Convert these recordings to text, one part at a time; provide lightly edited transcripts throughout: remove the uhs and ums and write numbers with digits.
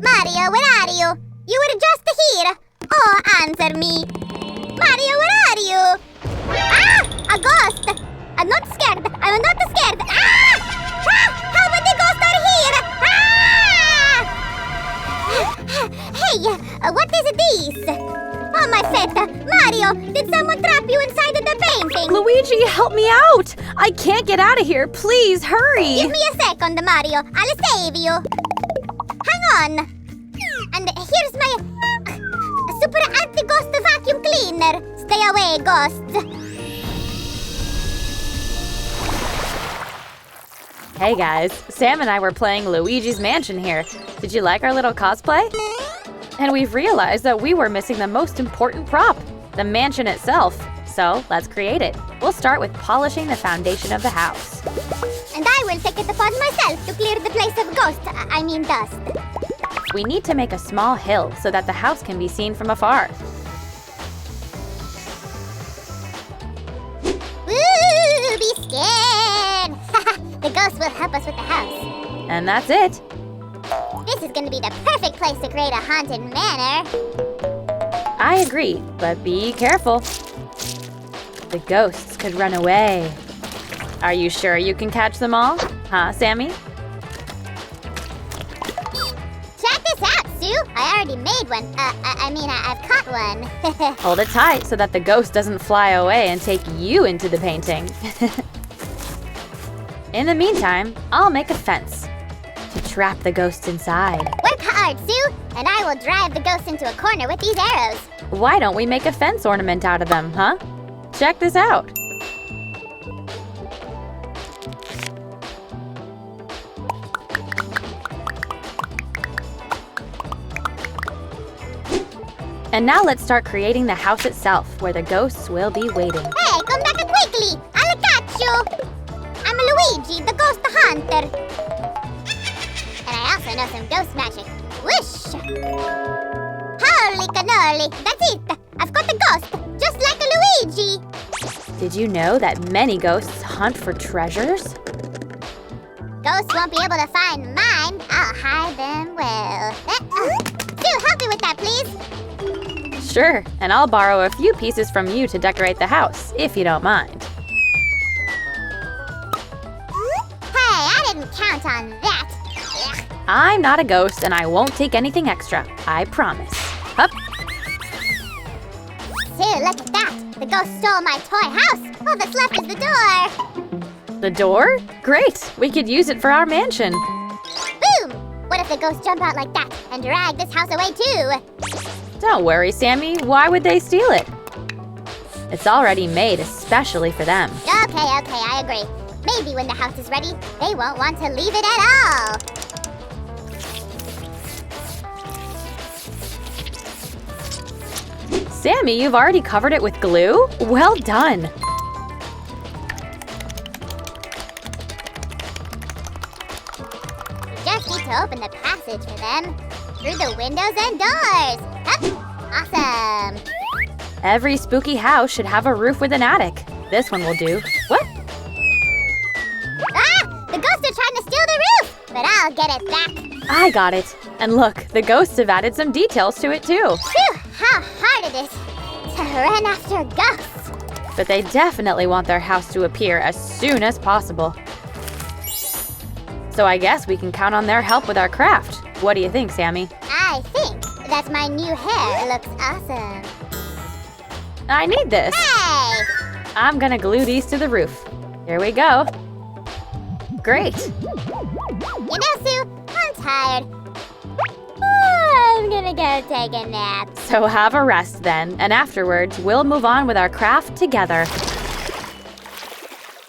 Mario, where are you? You were just here. Oh, answer me. Mario, where are you? Ah! A ghost! I'm not scared. I'm not scared. Ah! Ah! How many ghosts are here? Ah! Hey, what is this? Oh, my feta. Mario, did someone trap you inside of the painting? Luigi, help me out! I can't get out of here. Please, hurry! Give me a second, Mario. I'll save you. Hang on. And here's my super anti-ghost vacuum cleaner. Stay away, ghosts. Hey guys, Sam and I were playing Luigi's Mansion here. Did you like our little cosplay? And we've realized that we were missing the most important prop, the mansion itself. So let's create it. We'll start with polishing the foundation of the house. And I will take it upon myself to clear the place of dust. We need to make a small hill so that the house can be seen from afar. Ooh, be scared! The ghost will help us with the house. And that's it. This is gonna be the perfect place to create a haunted manor. I agree, but be careful. The ghosts could run away. Are you sure you can catch them all? Huh, Sammy? Check this out, Sue! I already made one. I've caught one. Hold it tight so that the ghost doesn't fly away and take you into the painting. In the meantime, I'll make a fence to trap the ghosts inside. Work hard, Sue! And I will drive the ghost into a corner with these arrows. Why don't we make a fence ornament out of them, huh? Check this out. And now let's start creating the house itself, where the ghosts will be waiting. Hey, come back quickly! I'll catch you! I'm Luigi, the ghost hunter. And I also know some ghost magic. Whoosh! Holy cannoli! That's it! I've got a ghost, just like a Luigi! Did you know that many ghosts hunt for treasures? Ghosts won't be able to find mine. I'll hide them well. Sue, help me with that, please. Sure, and I'll borrow a few pieces from you to decorate the house, if you don't mind. Hey, I didn't count on that. Ugh. I'm not a ghost, and I won't take anything extra. I promise. Up. Sue, look at that. The ghost stole my toy house. All that's left is the door. The door? Great! We could use it for our mansion. Boom! What if the ghosts jump out like that and drag this house away too? Don't worry, Sammy. Why would they steal it? It's already made especially for them. Okay, I agree. Maybe when the house is ready, they won't want to leave it at all. Sammy, you've already covered it with glue? Well done! We just need to open the passage for them. Through the windows and doors. Awesome. Every spooky house should have a roof with an attic. This one will do. What? Ah! The ghosts are trying to steal the roof! But I'll get it back. I got it. And look, the ghosts have added some details to it too. Phew! How hard it is to run after ghosts. But they definitely want their house to appear as soon as possible. So I guess we can count on their help with our craft. What do you think, Sammy? I think that my new hair looks awesome. I need this. Hey! I'm gonna glue these to the roof. Here we go. Great. You know, Sue, I'm tired. Oh, I'm gonna go take a nap. So have a rest then, and afterwards, we'll move on with our craft together.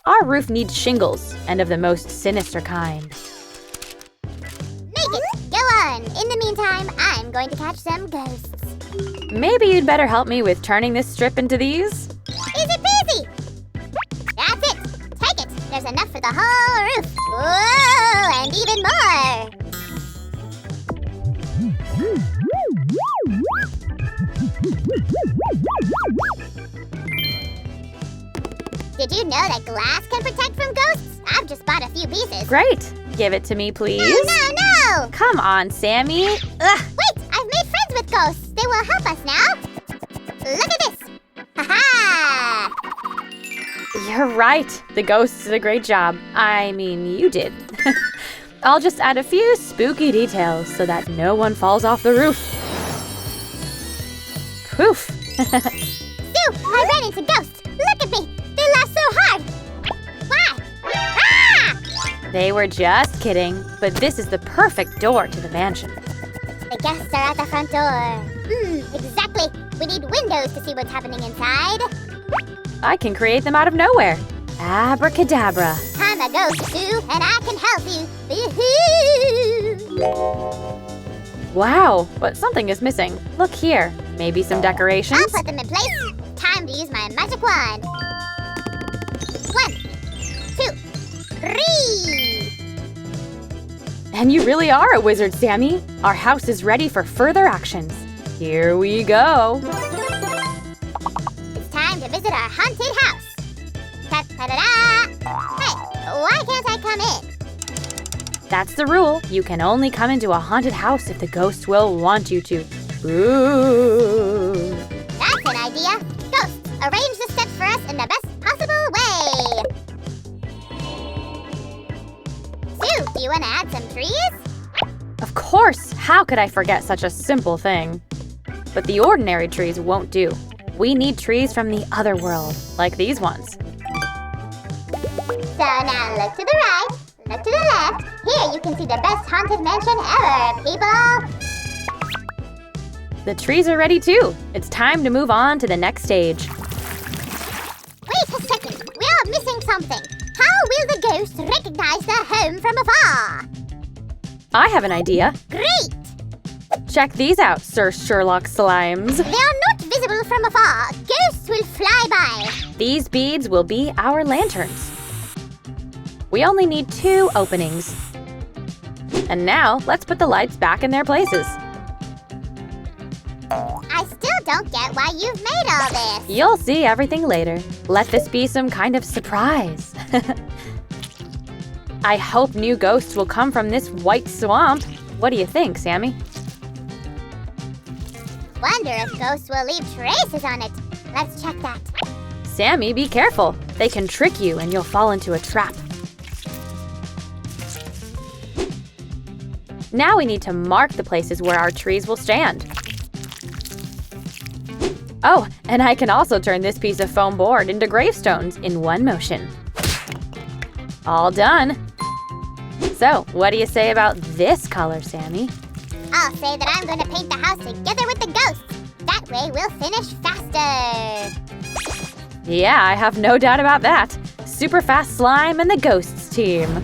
Our roof needs shingles, and of the most sinister kind. Make it! Go on! In the meantime, I'm going to catch some ghosts. Maybe you'd better help me with turning this strip into these? Easy peasy! That's it! Take it! There's enough for the whole roof! Whoa! And even more! Did you know that glass can protect from ghosts? I've just bought a few pieces. Great! Give it to me, please. No! go! Come on, Sammy. Ugh. Wait, I've made friends with ghosts. They will help us now. Look at this. Ha-ha! You're right. The ghosts did a great job. I mean, you did. I'll just add a few spooky details so that no one falls off the roof. Poof. Sue, I ran into ghosts. Look at me. They laugh so hard. Why? Ah! They were just kidding, but this is the perfect door to the mansion. The guests are at the front door. Exactly. We need windows to see what's happening inside. I can create them out of nowhere. Abracadabra. I'm a ghost, Sue, and I can help you. Boo-hoo! Wow, but something is missing. Look here. Maybe some decorations? I'll put them in place. Time to use my magic wand. 1, 2, 3. And you really are a wizard, Sammy. Our house is ready for further actions. Here we go. It's time to visit our haunted house. Ta-da-da! Hey, why can't I come in? That's the rule. You can only come into a haunted house if the ghosts will want you to. Ooh. That's an idea. Ghosts, arrange the steps for us in the best possible way. Sue, do you want to add some trees? Of course. How could I forget such a simple thing? But the ordinary trees won't do. We need trees from the other world, like these ones. So now look to the right, look to the left. Here you can see the best haunted mansion ever, people. The trees are ready too. It's time to move on to the next stage. Wait a second, we are missing something. How will the ghosts recognize their home from afar? I have an idea. Great! Check these out, Sir Sherlock Slimes. They are not visible from afar. Ghosts will fly by. These beads will be our lanterns. We only need 2 openings. And now, let's put the lights back in their places. I still don't get why you've made all this. You'll see everything later. Let this be some kind of surprise. I hope new ghosts will come from this white swamp. What do you think, Sammy? Wonder if ghosts will leave traces on it. Let's check that. Sammy, be careful. They can trick you and you'll fall into a trap. Now we need to mark the places where our trees will stand. Oh, and I can also turn this piece of foam board into gravestones in one motion. All done. So, what do you say about this color, Sammy? I'll say that I'm going to paint the house together with the ghosts. That way we'll finish faster. Yeah, I have no doubt about that. Super Fast Slime and the Ghosts team.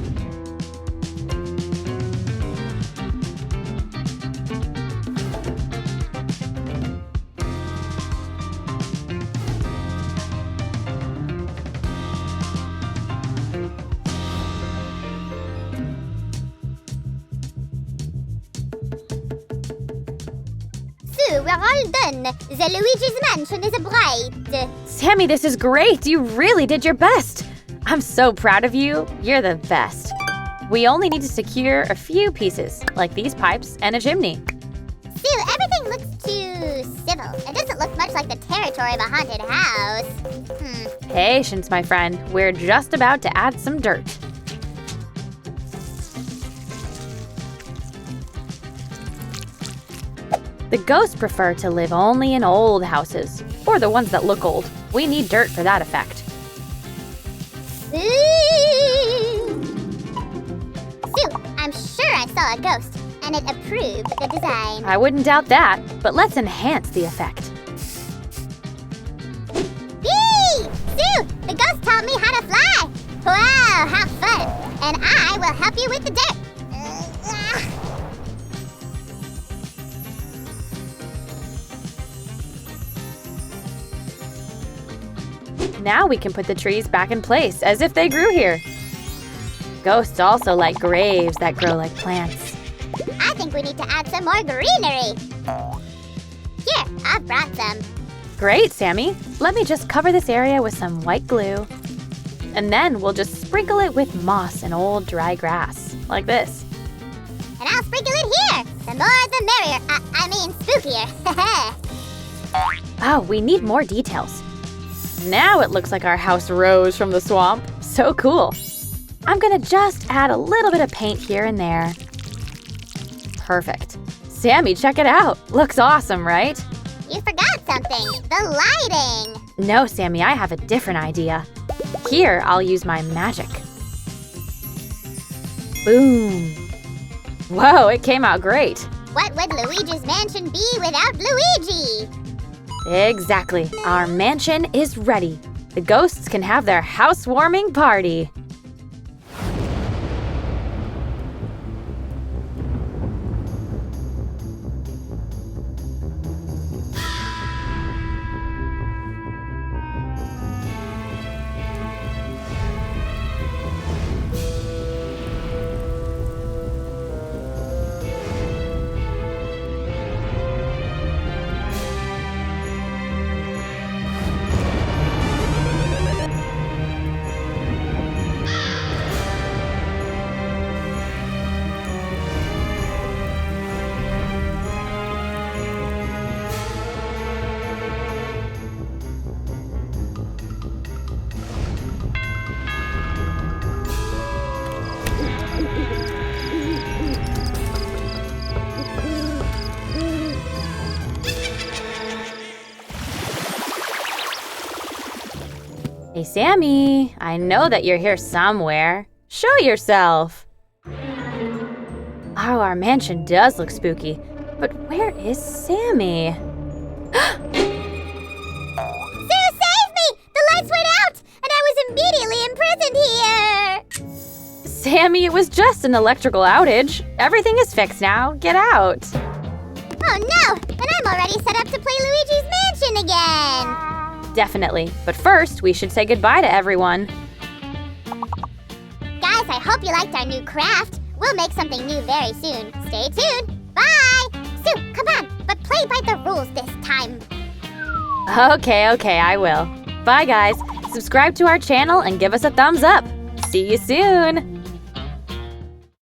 Sue, we're all done. The Luigi's Mansion is bright. Sammy, this is great. You really did your best. I'm so proud of you. You're the best. We only need to secure a few pieces, like these pipes and a chimney. Sue, everything looks too civil. It doesn't look much like the territory of a haunted house. Patience, my friend. We're just about to add some dirt. The ghosts prefer to live only in old houses, or the ones that look old. We need dirt for that effect. Sue, I'm sure I saw a ghost, and it approved the design. I wouldn't doubt that, but let's enhance the effect. Whee! Sue, the ghost taught me how to fly. Wow, how fun. And I will help you with the dirt. Now we can put the trees back in place, as if they grew here. Ghosts also like graves that grow like plants. I think we need to add some more greenery. Here, I've brought some. Great, Sammy. Let me just cover this area with some white glue. And then we'll just sprinkle it with moss and old dry grass, like this. And I'll sprinkle The more the merrier. I mean, spookier. Oh, we need more details. Now it looks like our house rose from the swamp. So cool. I'm gonna just add a little bit of paint here and there. Perfect. Sammy, check it out. Looks awesome, right? You forgot something. The lighting. No, Sammy, I have a different idea. Here, I'll use my magic. Boom. Whoa, it came out great. What would Luigi's mansion be without Luigi? Exactly. Our mansion is ready. The ghosts can have their housewarming party. Hey, Sammy, I know that you're here somewhere. Show yourself. Oh, our mansion does look spooky. But where is Sammy? Sue, save me! The lights went out, and I was immediately imprisoned here! Sammy, it was just an electrical outage. Everything is fixed now. Get out. Oh no! And I'm already set up to play Luigi's Mansion again! Definitely. But first, we should say goodbye to everyone. Guys, I hope you liked our new craft. We'll make something new very soon. Stay tuned. Bye! Sue, come on, but play by the rules this time. Okay, I will. Bye, guys. Subscribe to our channel and give us a thumbs up. See you soon.